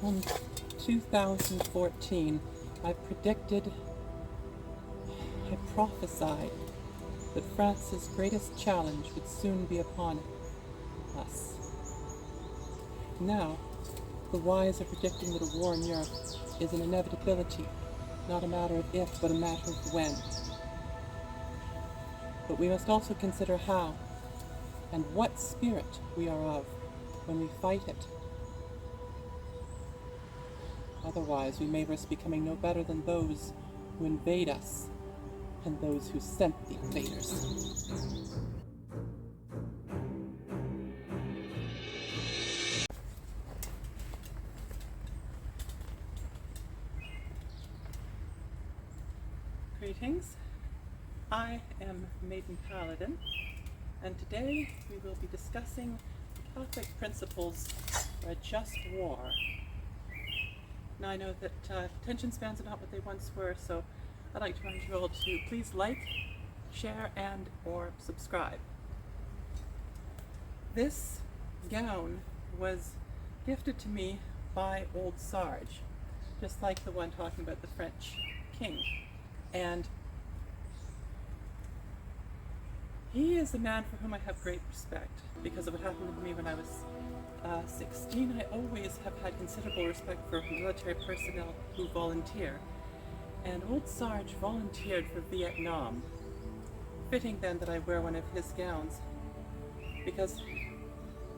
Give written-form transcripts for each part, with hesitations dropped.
In 2014, I prophesied that France's greatest challenge would soon be upon us. Now, the wise are predicting that a war in Europe is an inevitability, not a matter of if, but a matter of when. But we must also consider how and what spirit we are of when we fight it. Otherwise, we may risk becoming no better than those who invade us and those who sent the invaders. Greetings. I am Maiden Paladin, and today we will be discussing Catholic principles for a just war. Now I know that attention spans are not what they once were, so I'd like to remind you all to please like, share, and or subscribe. This gown was gifted to me by Old Sarge, just like the one talking about the French king. And he is a man for whom I have great respect because of what happened to me when I was 16. I always have had considerable respect for military personnel who volunteer. And Old Sarge volunteered for Vietnam. Fitting then that I wear one of his gowns, because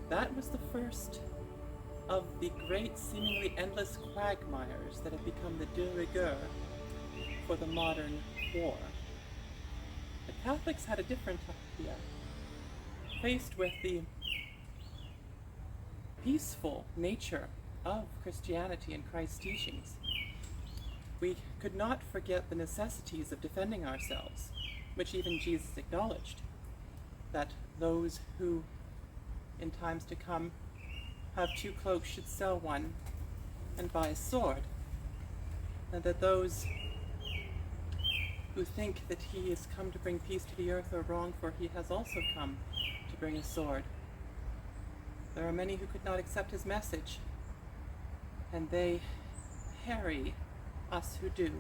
that was the first of the great, seemingly endless quagmires that have become the de rigueur for the modern war. The Catholics had a different idea. Faced with the peaceful nature of Christianity and Christ's teachings, we could not forget the necessities of defending ourselves, which even Jesus acknowledged, that those who in times to come have 2 cloaks should sell one and buy a sword, and that those who think that he has come to bring peace to the earth are wrong, for he has also come to bring a sword. There are many who could not accept his message, and they harry us who do.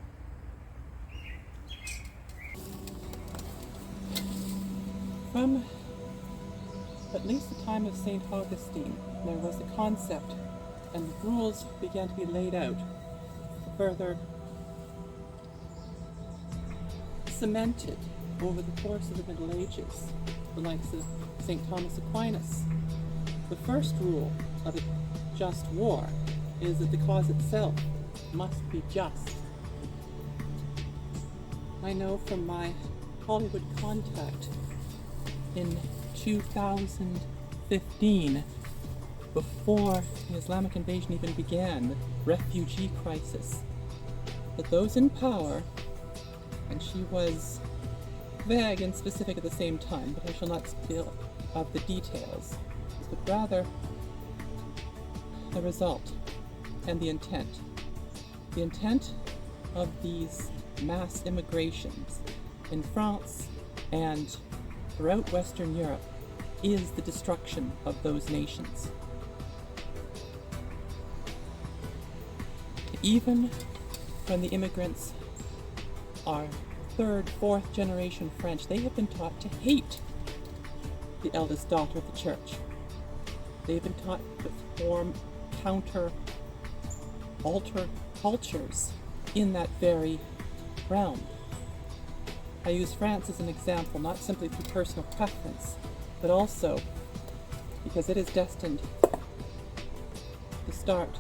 From at least the time of St. Augustine, there was a concept, and rules began to be laid out, further cemented over the course of the Middle Ages, the likes of St. Thomas Aquinas. The first rule of a just war is that the cause itself must be just. I know from my Hollywood contact in 2015, before the Islamic invasion even began, the refugee crisis, that those in power, and she was vague and specific at the same time, but I shall not spill of the details, but rather the result and the intent. The intent of these mass immigrations in France and throughout Western Europe is the destruction of those nations. Even when the immigrants are 3rd, 4th generation French, they have been taught to hate the eldest daughter of the church. They've been taught to form alter cultures in that very realm. I use France as an example, not simply through personal preference, but also because it is destined to start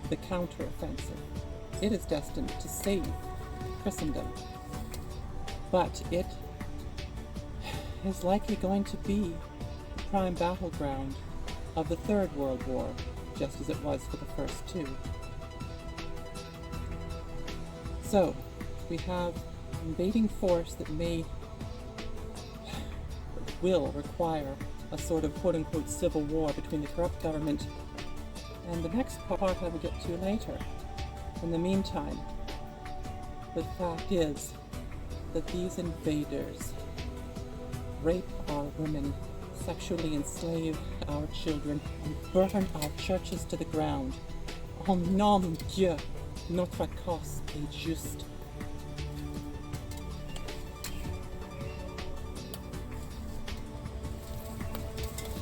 the counter-offensive. It is destined to save Christendom. But it is likely going to be the prime battleground of the Third World War, just as it was for the first 2. So, we have an invading force that will require a sort of quote-unquote civil war between the corrupt government and the next part I will get to later. In the meantime, the fact is that these invaders rape our women, sexually enslave our children, and burn our churches to the ground, En nom de Dieu, notre cause est juste.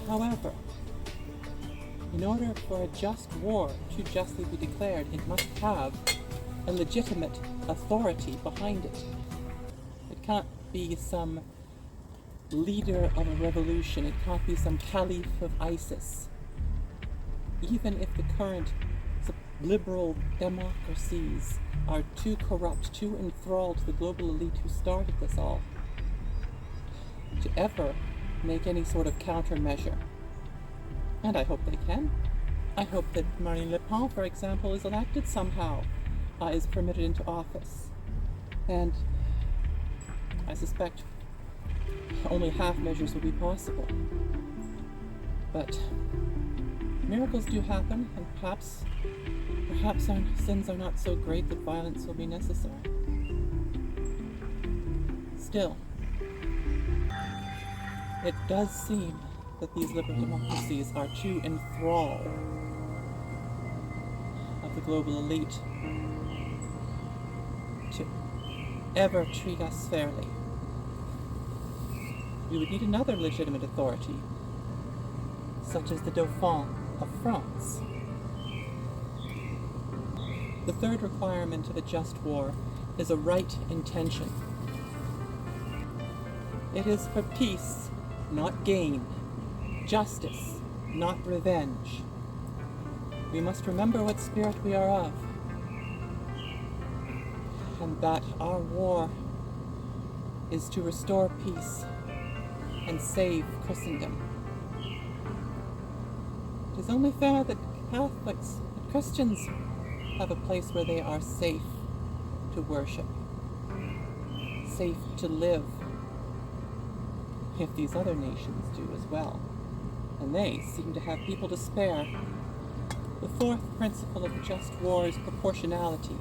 However, in order for a just war to justly be declared, it must have a legitimate authority behind it. It can't be some leader of a revolution. It can't be some caliph of ISIS. Even if the current liberal democracies are too corrupt, too enthralled to the global elite who started this all, to ever make any sort of countermeasure. And I hope they can. I hope that Marine Le Pen, for example, is elected somehow, is permitted into office. And I suspect only half measures will be possible. But miracles do happen, and perhaps our sins are not so great that violence will be necessary. Still, it does seem that these liberal democracies are too enthralled of the global elite to ever treat us fairly. We would need another legitimate authority, such as the Dauphin of France. The third requirement of a just war is a right intention. It is for peace, not gain, justice, not revenge. We must remember what spirit we are of, and that our war is to restore peace and save Christendom. It is only fair that Catholics, that Christians, have a place where they are safe to worship, safe to live, if these other nations do as well. And they seem to have people to spare. The fourth principle of the just war is proportionality.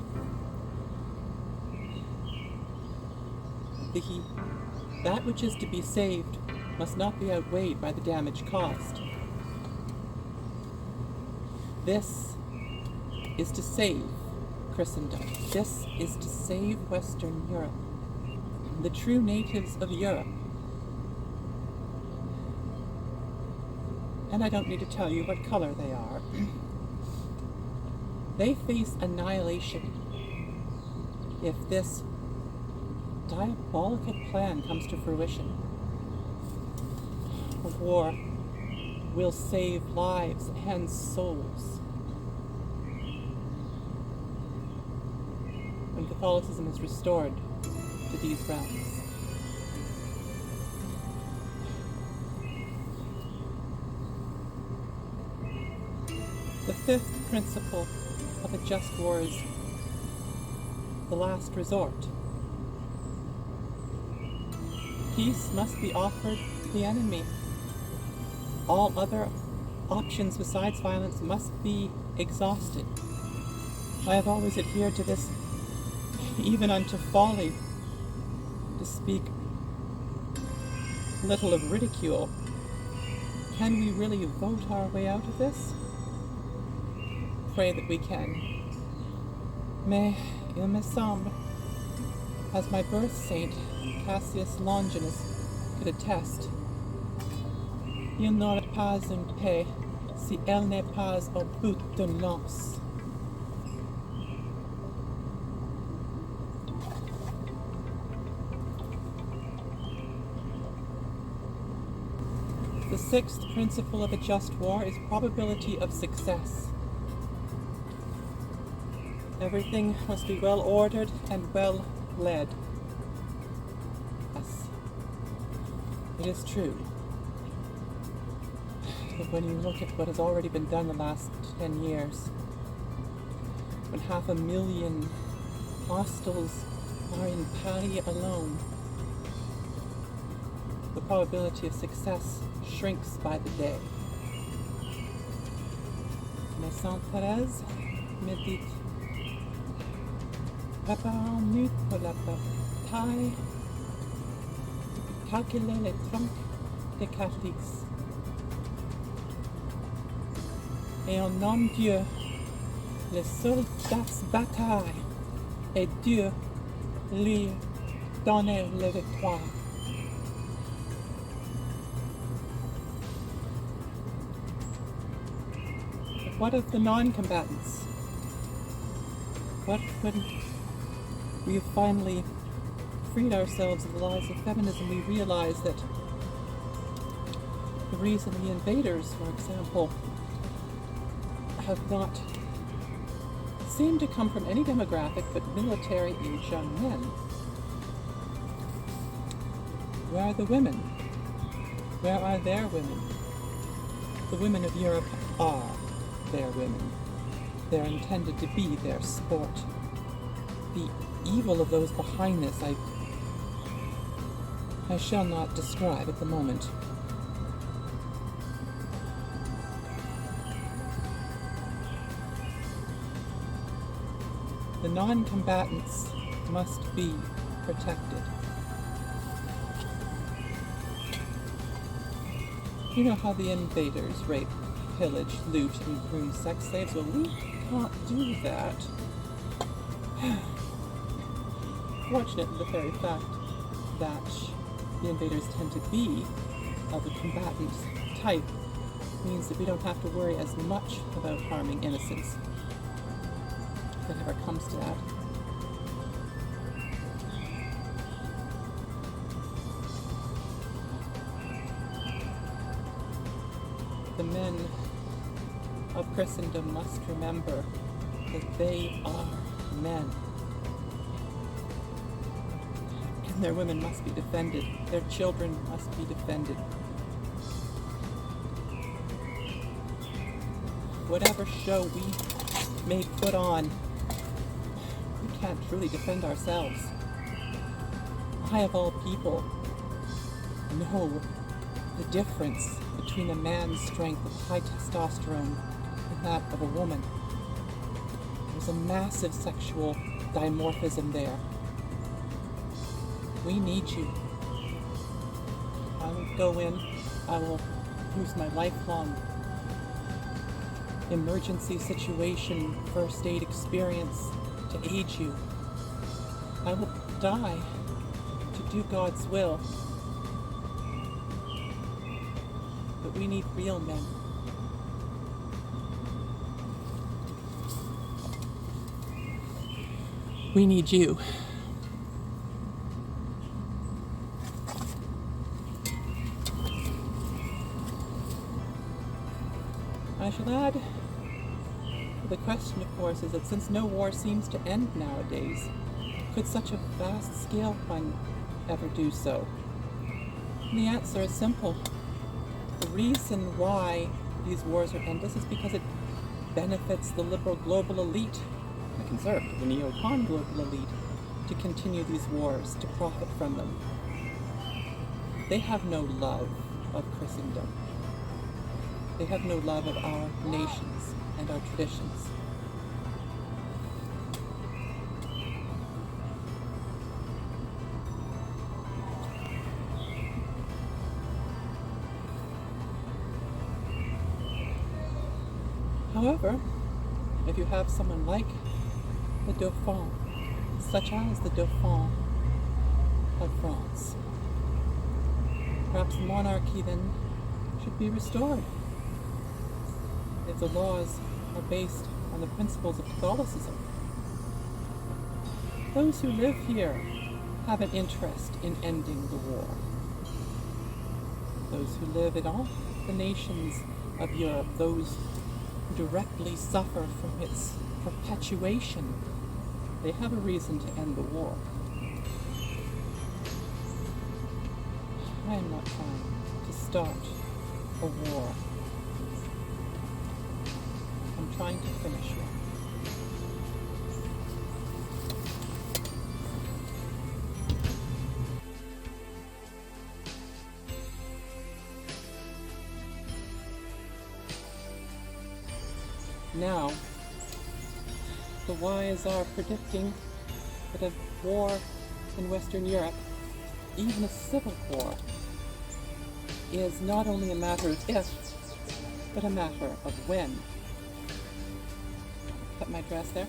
That which is to be saved must not be outweighed by the damage caused. This is to save Christendom. This is to save Western Europe. The true natives of Europe. And I don't need to tell you what color they are. They face annihilation if this diabolical plan comes to fruition. A war will save lives and souls. When Catholicism is restored to these realms. The fifth principle of a just war is the last resort. Peace must be offered to the enemy. All other options besides violence must be exhausted. I have always adhered to this, even unto folly, to speak little of ridicule. Can we really vote our way out of this? Pray that we can. Mais il me semble, as my birth saint Cassius Longinus could attest, il n'aura pas une paix si elle n'est pas au bout d'une lance. The sixth principle of a just war is probability of success. Everything must be well ordered and well led. Yes, it is true. But when you look at what has already been done the last 10 years, when 500,000 hostiles are in Paris alone, the probability of success shrinks by the day. Mais Sainte Thérèse me dit, préparons-nous pour la bataille, calculez les troncs des catholiques. Et en nom de Dieu, les soldats bataillent et Dieu lui donnait la victoire. But what of the non-combatants? What when we finally freed ourselves of the lies of feminism, we realize that the reason the invaders, for example, have not seemed to come from any demographic but military-aged young men. Where are the women? Where are their women? The women of Europe are their women. They're intended to be their sport. The evil of those behind this I shall not describe at the moment. The non-combatants must be protected. You know how the invaders rape, pillage, loot, and groom sex slaves? Well, we can't do that. Fortunately, the very fact that the invaders tend to be of the combatant type means that we don't have to worry as much about harming innocents, if it ever comes to that. The men of Christendom must remember that they are men. And their women must be defended. Their children must be defended. Whatever show we may put on, we can't truly defend ourselves. I, of all people, know the difference between a man's strength of high testosterone and that of a woman. There's a massive sexual dimorphism there. We need you. I will go in, I will use my lifelong emergency situation first aid experience to aid you. I will die to do God's will. But we need real men. We need you. I should add, the question, of course, is that since no war seems to end nowadays, could such a vast-scale one ever do so? And the answer is simple. The reason why these wars are endless is because it benefits the liberal global elite, the conservative, the neo-con global elite, to continue these wars, to profit from them. They have no love of Christendom. They have no love of our nations and our traditions. However, if you have someone like the Dauphin, such as the Dauphin of France, perhaps the monarchy then should be restored. If the laws are based on the principles of Catholicism. Those who live here have an interest in ending the war. Those who live in all the nations of Europe, those who directly suffer from its perpetuation, they have a reason to end the war. I am not trying to start a war. I'm trying to finish one. Now, the wise are predicting that a war in Western Europe, even a civil war, is not only a matter of if, but a matter of when. put my dress there.